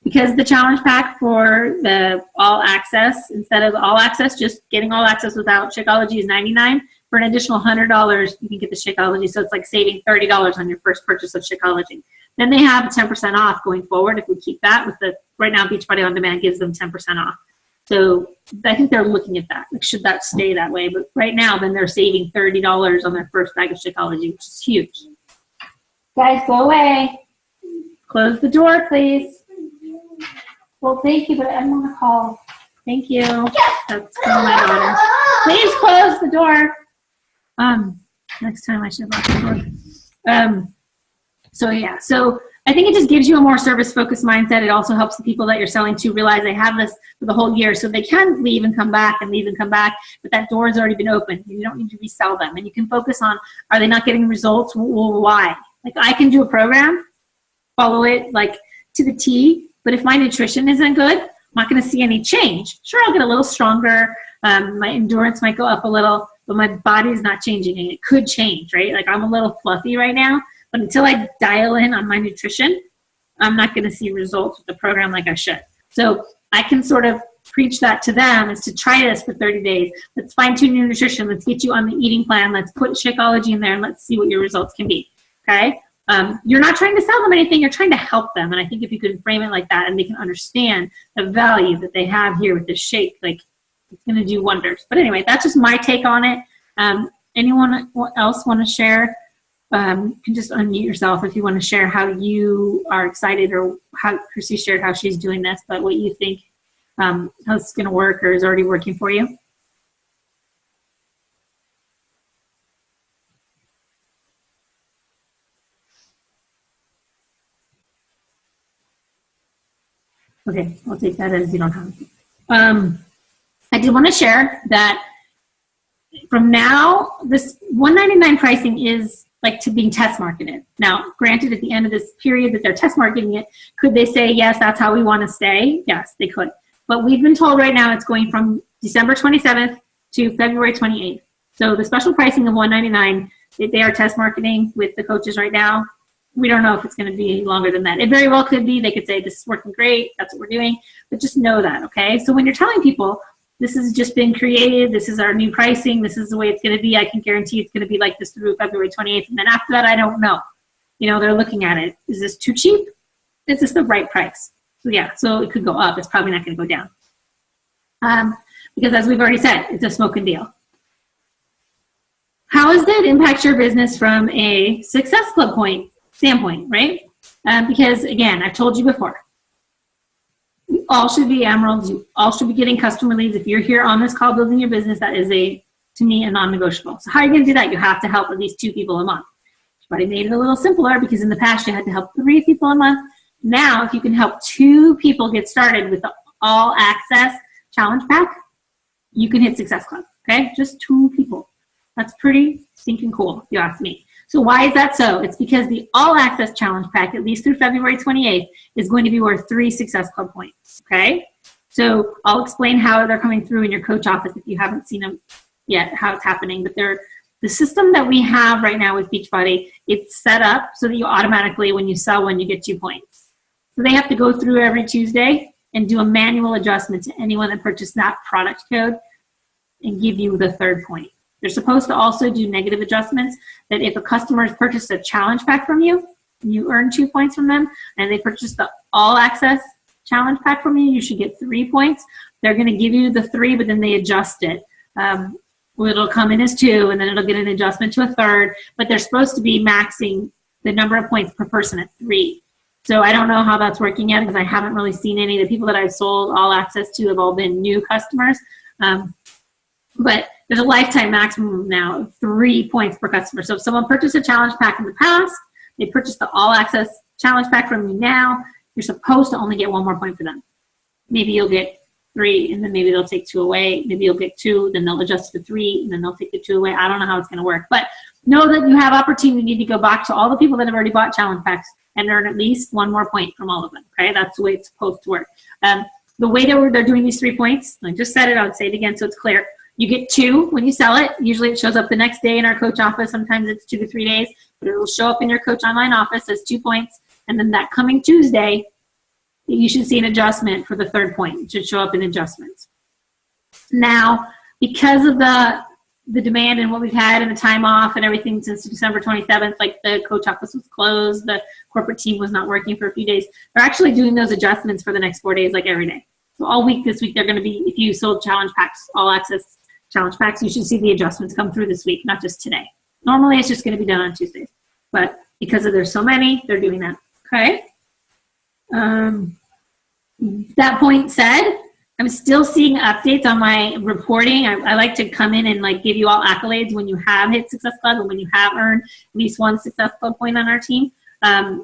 because the challenge pack for the all access, instead of all access, just getting all access without Shakeology is $99. For an additional $100, you can get the Shakeology. So it's like saving $30 on your first purchase of Shakeology. Then they have 10% off going forward if we keep that. With the right now, Beachbody On Demand gives them 10% off. So I think they're looking at that. Like, should that stay that way? But right now, then they're saving $30 on their first bag of Shakeology, which is huge. Guys, go away. Close the door, please. Well, thank you, but I'm on a call. Thank you. That's from my daughter. Please close the door. Next time I should lock the door. So yeah, so I think it just gives you a more service-focused mindset. It also helps the people that you're selling to realize they have this for the whole year, so they can leave and come back and leave and come back, but that door has already been opened. You don't need to resell them, and you can focus on, are they not getting results? Well, why? Like, I can do a program, follow it like to the T, but if my nutrition isn't good, I'm not going to see any change. Sure, I'll get a little stronger. My endurance might go up a little, but my body is not changing, and it could change, right? Like, I'm a little fluffy right now, but until I dial in on my nutrition, I'm not going to see results with the program like I should. So I can sort of preach that to them, is to try this for 30 days. Let's fine-tune your nutrition. Let's get you on the eating plan. Let's put Shakeology in there, and let's see what your results can be, okay? You're not trying to sell them anything. You're trying to help them. And I think if you can frame it like that, and they can understand the value that they have here with this shake, like, it's going to do wonders. But anyway, that's just my take on it. Anyone else want to share? You can just unmute yourself if you want to share how you are excited, or how Chrissy shared how she's doing this, but what you think, how it's going to work or is already working for you. Okay, I'll take that as you don't have it. I did want to share that from now, this $199 pricing is like to being test marketed. Now, granted, at the end of this period that they're test marketing it, could they say, yes, that's how we want to stay? Yes, they could. But we've been told right now it's going from December 27th to February 28th. So the special pricing of $199, they are test marketing with the coaches right now. We don't know if it's going to be longer than that. It very well could be. They could say, this is working great. That's what we're doing. But just know that, okay? So when you're telling people, this has just been created, this is our new pricing, this is the way it's going to be, I can guarantee it's going to be like this through February 28th. And then after that, I don't know. You know, they're looking at it. Is this too cheap? Is this the right price? So yeah, so it could go up. It's probably not going to go down. Because as we've already said, it's a smoking deal. How does that impact your business from a Success Club standpoint, right? Because again, I've told you before, you all should be emeralds. You all should be getting customer leads. If you're here on this call building your business, that is to me, a non-negotiable. So how are you going to do that? You have to help at least 2 people a month. But I made it a little simpler because in the past you had to help 3 people a month. Now, if you can help 2 people get started with the All Access Challenge Pack, you can hit Success Club, okay? Just 2 people. That's pretty stinking cool, if you ask me. So why is that so? It's because the All Access Challenge Pack, at least through February 28th, is going to be worth 3 Success Club points, okay? So I'll explain how they're coming through in your coach office if you haven't seen them yet, how it's happening. But the system that we have right now with Beachbody, it's set up so that you automatically, when you sell one, you get 2 points. So they have to go through every Tuesday and do a manual adjustment to anyone that purchased that product code and give you the 3rd point. They're supposed to also do negative adjustments that if a customer has purchased a challenge pack from you, you earn 2 points from them, and they purchased the All Access Challenge Pack from you, you should get 3 points. They're going to give you the 3, but then they adjust it. It'll come in as 2, and then it'll get an adjustment to a 3rd, but they're supposed to be maxing the number of points per person at 3. So I don't know how that's working yet because I haven't really seen any. The people that I've sold All Access to have all been new customers. But there's a lifetime maximum now of 3 points per customer. So if someone purchased a challenge pack in the past, they purchased the All Access Challenge Pack from you now, you're supposed to only get 1 more point for them. Maybe you'll get 3, and then maybe they'll take 2 away. Maybe you'll get 2, then they'll adjust to 3, and then they'll take the 2 away. I don't know how it's going to work. But know that you have opportunity to go back to all the people that have already bought challenge packs and earn at least 1 more point from all of them. Okay, that's the way it's supposed to work. The way that they're doing these 3 points, I just said it, I'll say it again so it's clear. You get 2 when you sell it. Usually it shows up the next day in our coach office. Sometimes it's 2 to 3 days, but it will show up in your coach online office as 2 points. And then that coming Tuesday, you should see an adjustment for the 3rd point. It should show up in adjustments. Now, because of the demand and what we've had and the time off and everything since December 27th, like the coach office was closed, the corporate team was not working for a few days, they're actually doing those adjustments for the next 4 days, like every day. So all week this week, they're going to be, if you sold challenge packs, All Access Challenge Packs, you should see the adjustments come through this week, not just today. Normally, it's just going to be done on Tuesdays. But because there's so many, they're doing that. Okay? That point said, I'm still seeing updates on my reporting. I like to come in and like give you all accolades when you have hit Success Club and when you have earned at least 1 Success Club point on our team.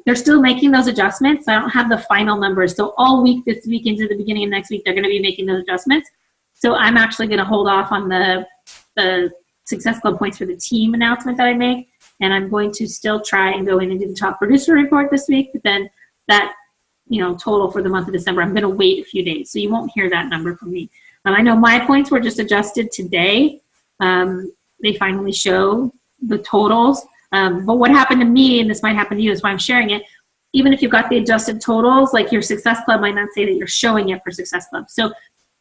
They're still making those adjustments. I don't have the final numbers. So all week this week into the beginning of next week, they're going to be making those adjustments. So I'm actually going to hold off on the Success Club points for the team announcement that I make. And I'm going to still try and go in and do the top producer report this week. But then that, total for the month of December, I'm going to wait a few days. So you won't hear that number from me. I know my points were just adjusted today. They finally show the totals. But what happened to me, and this might happen to you, that's why I'm sharing it, even if you've got the adjusted totals, like your Success Club might not say that you're showing it for Success Club. So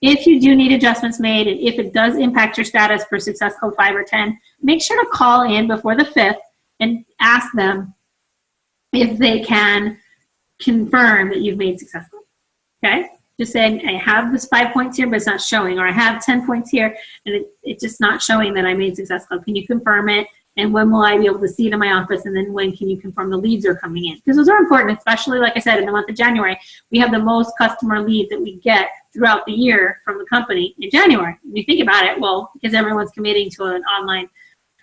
if you do need adjustments made, and if it does impact your status for Success Club 5 or 10, make sure to call in before the 5th and ask them if they can confirm that you've made Success Club. Okay? Just saying, I have this 5 points here, but it's not showing, or I have 10 points here, and it's just not showing that I made Success Club. Can you confirm it? And when will I be able to see it in my office? And then when can you confirm the leads are coming in? Because those are important, especially, like I said, in the month of January. We have the most customer leads that we get throughout the year from the company in January. When you think about it, well, because everyone's committing to an online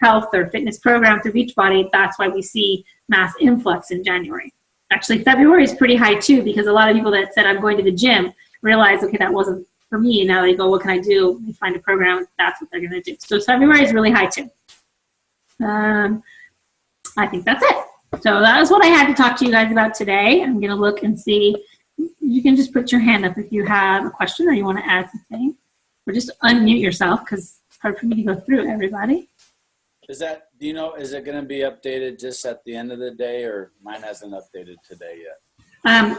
health or fitness program through Beachbody, that's why we see mass influx in January. Actually, February is pretty high too, because a lot of people that said, I'm going to the gym, realize, okay, that wasn't for me. And now they go, what can I do? They find a program, that's what they're going to do. So February is really high too. I think that's it. So that is what I had to talk to you guys about today. I'm going to look and see you can just put your hand up if you have a question or you want to add something, or just unmute yourself because it's hard for me to go through everybody. Is it going to be updated just at the end of the day, or mine hasn't updated today yet?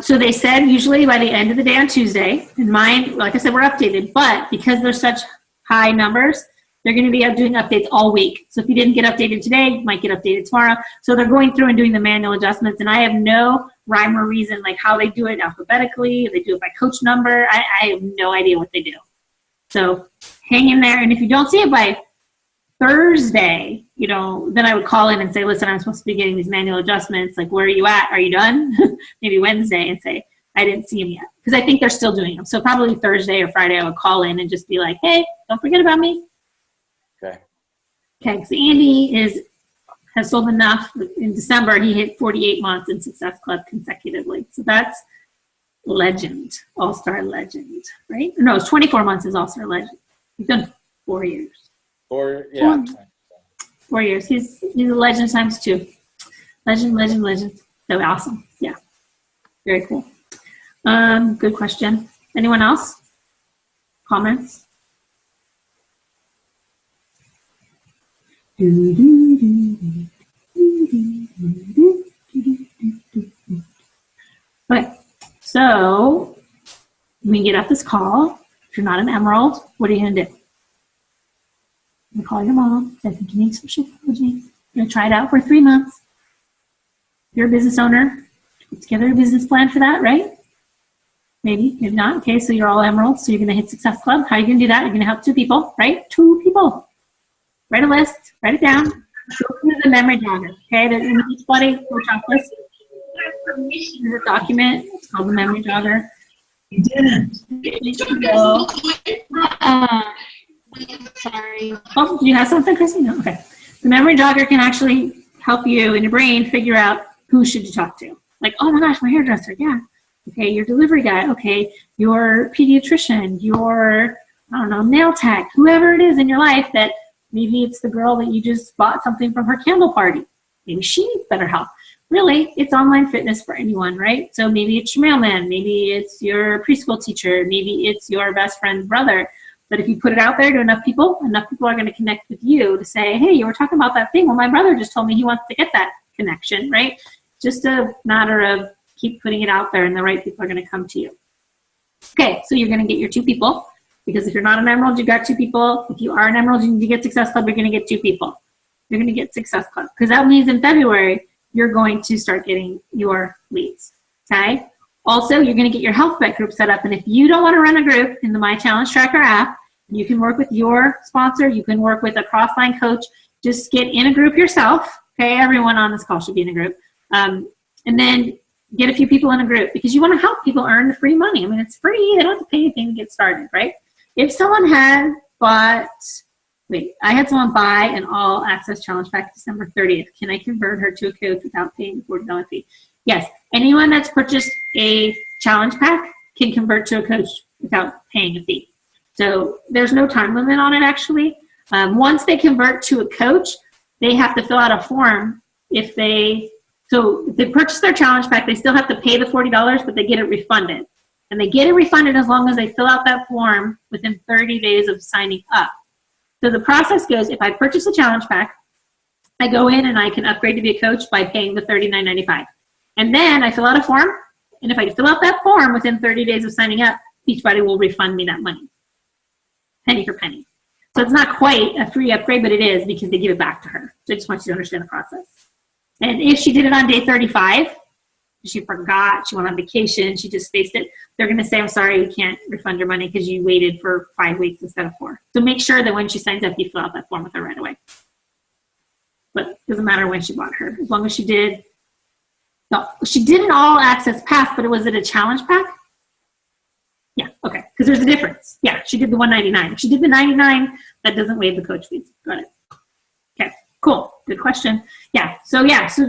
So they said usually by the end of the day on Tuesday, and mine, like I said, we're updated, but because there's such high numbers, they're going to be doing updates all week. So if you didn't get updated today, you might get updated tomorrow. So they're going through and doing the manual adjustments, and I have no rhyme or reason like how they do it alphabetically. They do it by coach number. I have no idea what they do. So hang in there, and if you don't see it by Thursday, then I would call in and say, listen, I'm supposed to be getting these manual adjustments. Like, where are you at? Are you done? Maybe Wednesday and say, I didn't see them yet. Because I think they're still doing them. So probably Thursday or Friday, I would call in and just be like, hey, don't forget about me. Okay. Okay, so Andy has sold enough. In December, he hit 48 months in Success Club consecutively. So that's legend, all-star legend, right? No, it's 24 months is all-star legend. He's done 4 years. 4 years. He's a legend times 2. Legend. So awesome. Yeah. Very cool. Good question. Anyone else? Comments? Okay. So when you get off this call, if you're not an Emerald, what are you going to do? You call your mom, say, I think you need some Shakeology. You're going to try it out for 3 months. You're a business owner. Put together a business plan for that, right? Maybe not. Okay, so you're all Emeralds, so you're going to hit Success Club. How are you going to do that? You're going to help 2 people, right? 2 people. Write a list. Write it down. Go through the memory jogger. Okay, there's in the Beachbody coach office. There's a document. It's called the memory jogger. You didn't. Sorry. Oh, do you have something, Chrissy? No? Okay. The memory jogger can actually help you in your brain figure out who should you talk to. Like, oh my gosh, my hairdresser, yeah. Okay, your delivery guy, okay, your pediatrician, your, nail tech, whoever it is in your life that maybe it's the girl that you just bought something from her candle party. Maybe she needs better help. Really, it's online fitness for anyone, right? So maybe it's your mailman, maybe it's your preschool teacher, maybe it's your best friend's brother. But if you put it out there to enough people are going to connect with you to say, hey, you were talking about that thing. Well, my brother just told me he wants to get that connection, right? Just a matter of keep putting it out there and the right people are going to come to you. Okay, so you're going to get your 2 people because if you're not an Emerald, you've got 2 people. If you are an Emerald, you need to get Success Club, you're going to get 2 people. You're going to get Success Club because that means in February, you're going to start getting your leads, okay? Also, you're going to get your health bet group set up. And if you don't want to run a group in the My Challenge Tracker app, you can work with your sponsor. You can work with a cross-line coach. Just get in a group yourself. Okay, everyone on this call should be in a group. And then get a few people in a group because you want to help people earn the free money. I mean, it's free. They don't have to pay anything to get started, right? If someone had bought, I had someone buy an all-access challenge pack December 30th. Can I convert her to a coach without paying the $40 fee? Yes. Anyone that's purchased a challenge pack can convert to a coach without paying a fee. So there's no time limit on it, actually. Once they convert to a coach, they have to fill out a form. If they purchase their challenge pack, they still have to pay the $40, but they get it refunded. And they get it refunded as long as they fill out that form within 30 days of signing up. So the process goes, if I purchase a challenge pack, I go in and I can upgrade to be a coach by paying the $39.95. And then I fill out a form, and if I fill out that form within 30 days of signing up, Beachbody will refund me that money. Penny for penny. So it's not quite a free upgrade, but it is because they give it back to her. So I just want you to understand the process. And if she did it on day 35, she forgot, she went on vacation, she just spaced it, they're going to say, I'm sorry, we can't refund your money because you waited for 5 weeks instead of 4. So make sure that when she signs up, you fill out that form with her right away. But it doesn't matter when she bought her. As long as she did, no, she did an all-access pass, but was it a challenge pack? Yeah, okay, because there's a difference. Yeah, she did the $199. If she did the $99, that doesn't waive the coach fees. Got it. Okay, cool. Good question. So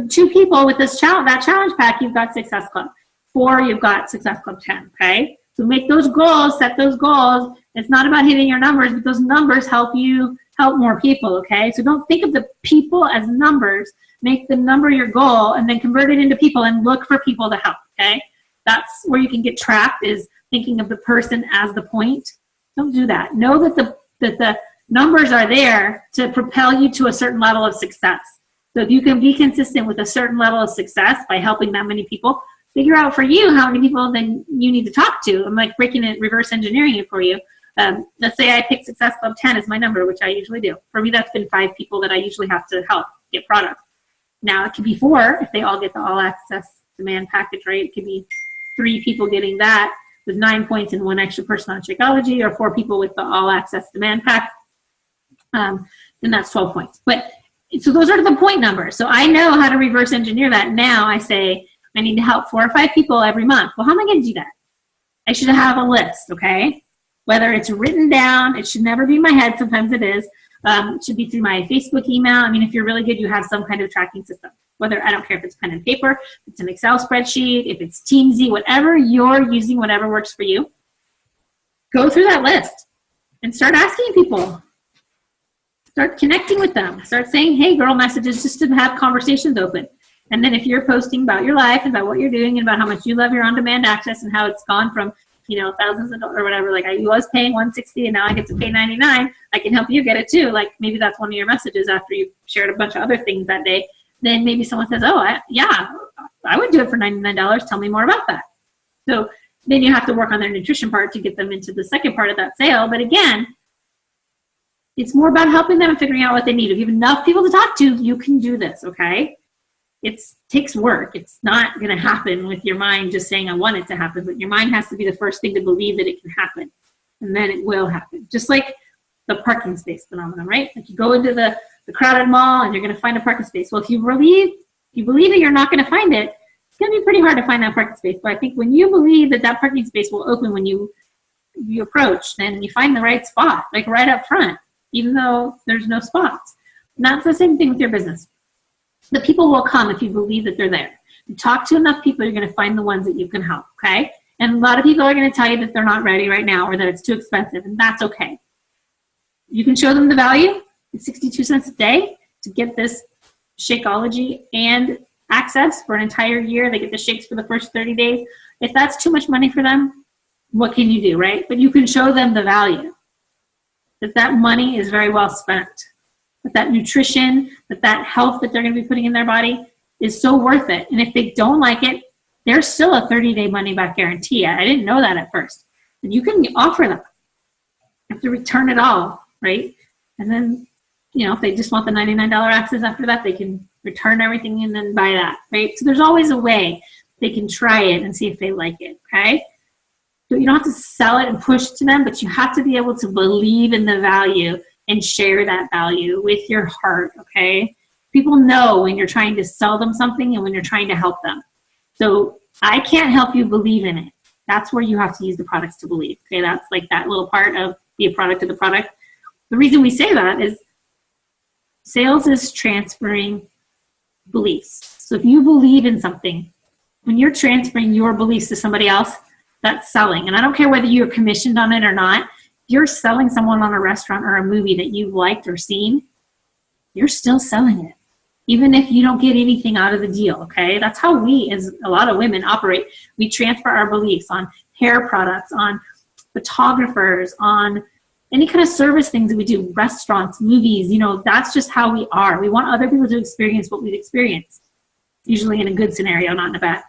2 people with this that challenge pack, you've got Success Club. 4, you've got Success Club 10, okay? So make those goals, set those goals. It's not about hitting your numbers, but those numbers help you help more people, okay? So don't think of the people as numbers. Make the number your goal and then convert it into people and look for people to help, okay? That's where you can get trapped, is thinking of the person as the point. Don't do that. Know that the numbers are there to propel you to a certain level of success. So if you can be consistent with a certain level of success by helping that many people, figure out for you how many people then you need to talk to. I'm like breaking it, reverse engineering it for you. Let's say I pick Success Club 10 as my number, which I usually do. For me, that's been 5 people that I usually have to help get products. Now it could be 4 if they all get the all access demand package, right? It could be 3 people getting that with 9 points and 1 extra person on Shakeology, or 4 people with the all access demand pack. Then that's 12 points. But so those are the point numbers. So I know how to reverse engineer that. Now I say I need to help 4 or 5 people every month. Well, how am I going to do that? I should have a list, okay? Whether it's written down, it should never be in my head. Sometimes it is. It should be through my Facebook email. I mean, if you're really good, you have some kind of tracking system. Whether, I don't care if it's pen and paper, if it's an Excel spreadsheet, if it's Teamsy, whatever you're using, whatever works for you. Go through that list and start asking people. Start connecting with them. Start saying, hey, girl messages, just to have conversations open. And then if you're posting about your life and about what you're doing and about how much you love your on-demand access and how it's gone from, thousands of dollars or whatever, like I was paying $160 and now I get to pay $99, I can help you get it too. Like maybe that's one of your messages after you've shared a bunch of other things that day. Then maybe someone says, oh, I would do it for $99. Tell me more about that. So then you have to work on their nutrition part to get them into the second part of that sale. But again, it's more about helping them and figuring out what they need. If you have enough people to talk to, you can do this, okay? It takes work. It's not going to happen with your mind just saying, I want it to happen. But your mind has to be the first thing to believe that it can happen. And then it will happen. Just like the parking space phenomenon, right? Like you go into the crowded mall and you're going to find a parking space. Well, if you believe that you're not going to find it, it's going to be pretty hard to find that parking space. But I think when you believe that parking space will open when you approach, then you find the right spot, like right up front, even though there's no spots. And that's the same thing with your business. The people will come if you believe that they're there. You talk to enough people, you're going to find the ones that you can help, okay? And a lot of people are going to tell you that they're not ready right now or that it's too expensive, and that's okay. You can show them the value. It's 62 cents a day to get this Shakeology and access for an entire year. They get the shakes for the first 30 days. If that's too much money for them, what can you do, right? But you can show them the value, that money is very well spent. That nutrition, that health that they're going to be putting in their body is so worth it. And if they don't like it, there's still a 30-day money-back guarantee. I didn't know that at first. And you can offer them. You have to return it all, right? And then, if they just want the $99 access after that, they can return everything and then buy that, right? So there's always a way they can try it and see if they like it, okay? So you don't have to sell it and push to them, but you have to be able to believe in the value and share that value with your heart, okay? People know when you're trying to sell them something and when you're trying to help them. So I can't help you believe in it. That's where you have to use the products to believe, okay? That's like that little part of be a product of the product. The reason we say that is sales is transferring beliefs. So if you believe in something, when you're transferring your beliefs to somebody else, that's selling. And I don't care whether you're commissioned on it or not. You're selling someone on a restaurant or a movie that you've liked or seen, you're still selling it, even if you don't get anything out of the deal, okay? That's how we, as a lot of women, operate. We transfer our beliefs on hair products, on photographers, on any kind of service things that we do, restaurants, movies, that's just how we are. We want other people to experience what we've experienced, usually in a good scenario, not in a bad.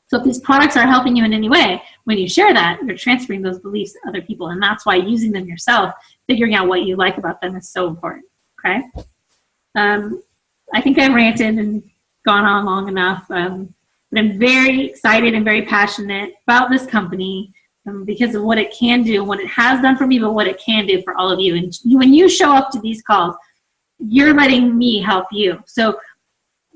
So if these products are helping you in any way, when you share that, you're transferring those beliefs to other people. And that's why using them yourself, figuring out what you like about them is so important, okay? I think I've ranted and gone on long enough. But I'm very excited and very passionate about this company because of what it can do, what it has done for me, but what it can do for all of you. And when you show up to these calls, you're letting me help you. So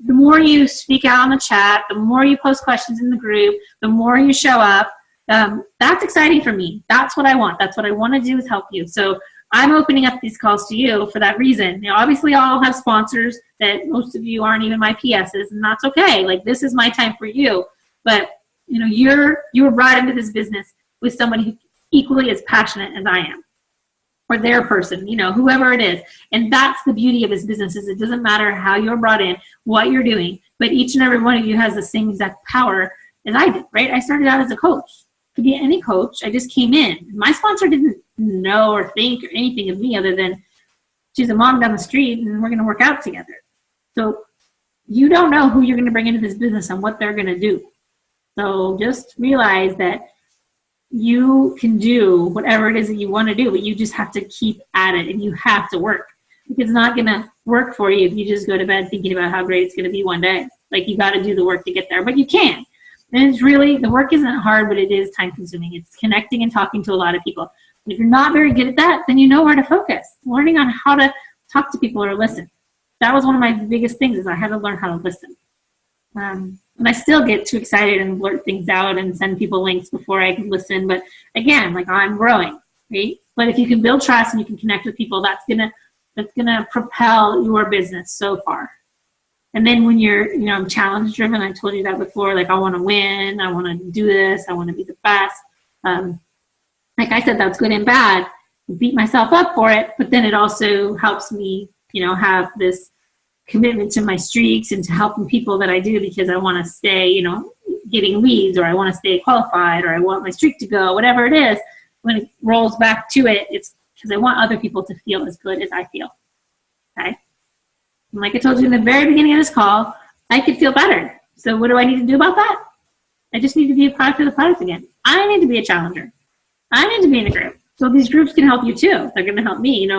the more you speak out on the chat, the more you post questions in the group, the more you show up, that's exciting for me. That's what I want. That's what I want to do is help you. So I'm opening up these calls to you for that reason. Obviously I'll have sponsors that most of you aren't even my PSs, and that's okay. Like, this is my time for you. But, you were brought into this business with somebody who's equally as passionate as I am. Or their person, whoever it is. And that's the beauty of this business, is it doesn't matter how you're brought in, what you're doing, but each and every one of you has the same exact power as I did, right? I started out as a coach. Could be any coach. I just came in. My sponsor didn't know or think or anything of me other than she's a mom down the street and we're going to work out together. So you don't know who you're going to bring into this business and what they're going to do. So just realize that you can do whatever it is that you want to do, but you just have to keep at it and you have to work. It's not going to work for you if you just go to bed thinking about how great it's going to be one day. Like, you got to do the work to get there, but you can. And it's really, the work isn't hard, but it is time consuming. It's connecting and talking to a lot of people. And if you're not very good at that, then you know where to focus. Learning on how to talk to people or listen. That was one of my biggest things, is I had to learn how to listen. And I still get too excited and blurt things out and send people links before I can listen. But again, like, I'm growing, right? But if you can build trust and you can connect with people, that's gonna propel your business so far. And then when you're, I'm challenge driven, I told you that before, like, I want to win, I want to do this, I want to be the best. Like I said, that's good and bad. I beat myself up for it, but then it also helps me, have this commitment to my streaks and to helping people that I do, because I want to stay, getting leads, or I want to stay qualified, or I want my streak to go, whatever it is. When it rolls back to it, it's because I want other people to feel as good as I feel. Okay? And like I told you in the very beginning of this call, I could feel better. So what do I need to do about that? I just need to be a product of the product again. I need to be a challenger. I need to be in a group. So these groups can help you too. They're going to help me.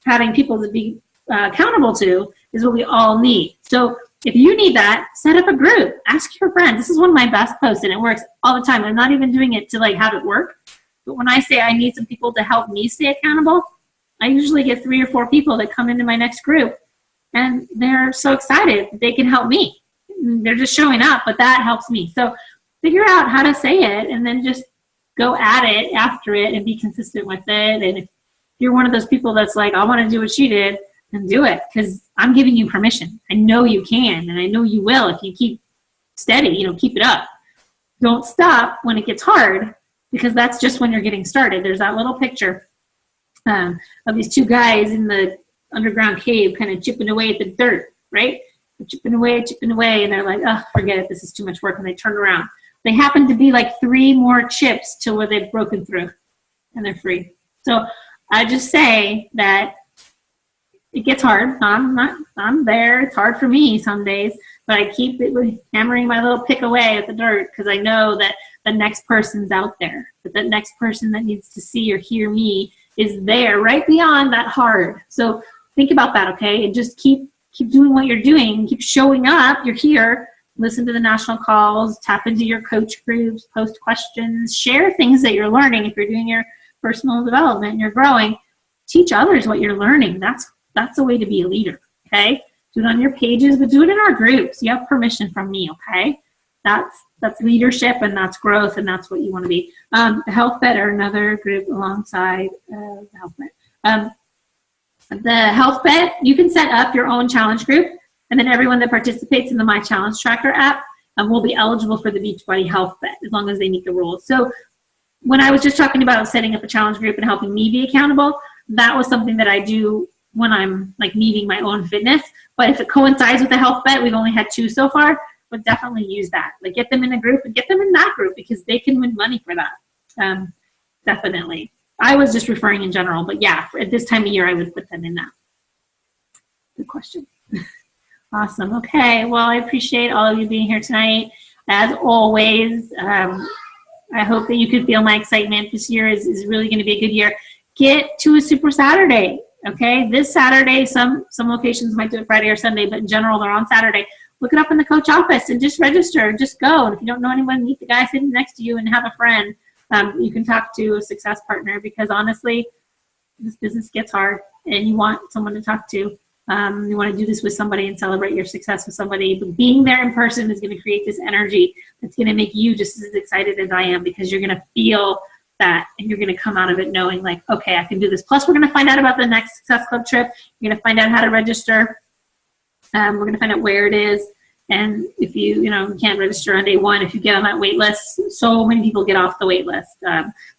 Having people to be accountable to is what we all need. So if you need that, set up a group. Ask your friends. This is one of my best posts, and it works all the time. I'm not even doing it to have it work. But when I say I need some people to help me stay accountable, I usually get 3 or 4 people that come into my next group. And they're so excited that they can help me. They're just showing up, but that helps me. So figure out how to say it, and then just go at it after it and be consistent with it. And if you're one of those people that's like, I want to do what she did, then do it, because I'm giving you permission. I know you can, and I know you will if you keep steady, keep it up. Don't stop when it gets hard, because that's just when you're getting started. There's that little picture of these 2 guys in the underground cave kind of chipping away at the dirt, right? They're chipping away, and they're like, oh, forget it, this is too much work, and they turn around. They happen to be 3 more chips to where they've broken through, and they're free. So I just say that it gets hard. I'm there. It's hard for me some days, but I keep hammering my little pick away at the dirt, because I know that the next person's out there, that the next person that needs to see or hear me is there right beyond that hard. So think about that, okay? And just keep doing what you're doing. Keep showing up. You're here. Listen to the national calls. Tap into your coach groups. Post questions. Share things that you're learning. If you're doing your personal development and you're growing, teach others what you're learning. That's the way to be a leader, okay? Do it on your pages, but do it in our groups. You have permission from me, okay? That's leadership, and that's growth, and that's what you want to be. The Health Bet are another group alongside the Health Bet. The Health Bet, you can set up your own challenge group, and then everyone that participates in the My Challenge Tracker app will be eligible for the Beachbody Health Bet, as long as they meet the rules. So when I was just talking about setting up a challenge group and helping me be accountable, that was something that I do when I'm needing my own fitness. But if it coincides with the Health Bet, we've only had 2 so far, but definitely use that. Get them in a group and get them in that group, because they can win money for that. Definitely. I was just referring in general, but yeah, at this time of year, I would put them in that. Good question. Awesome. Okay. Well, I appreciate all of you being here tonight. As always, I hope that you can feel my excitement. This year is really going to be a good year. Get to a Super Saturday. Okay. This Saturday, some locations might do it Friday or Sunday, but in general, they're on Saturday. Look it up in the coach office and just register. Just go. And if you don't know anyone, meet the guy sitting next to you and have a friend. You can talk to a success partner, because honestly, this business gets hard and you want someone to talk to. You want to do this with somebody and celebrate your success with somebody. But being there in person is going to create this energy that's going to make you just as excited as I am, because you're going to feel that and you're going to come out of it knowing okay, I can do this. Plus, we're going to find out about the next Success Club trip. You're going to find out how to register. We're going to find out where it is. And if you can't register on day 1, if you get on that wait list, so many people get off the wait list.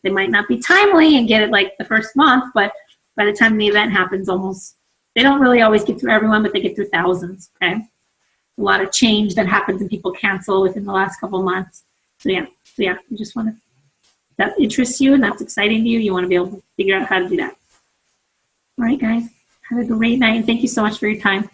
They might not be timely and get it the first month, but by the time the event happens, they don't really always get through everyone, but they get through thousands, okay? A lot of change that happens and people cancel within the last couple months. So yeah, you just want to, that interests you and that's exciting to you, you want to be able to figure out how to do that. All right, guys, have a great night, and thank you so much for your time.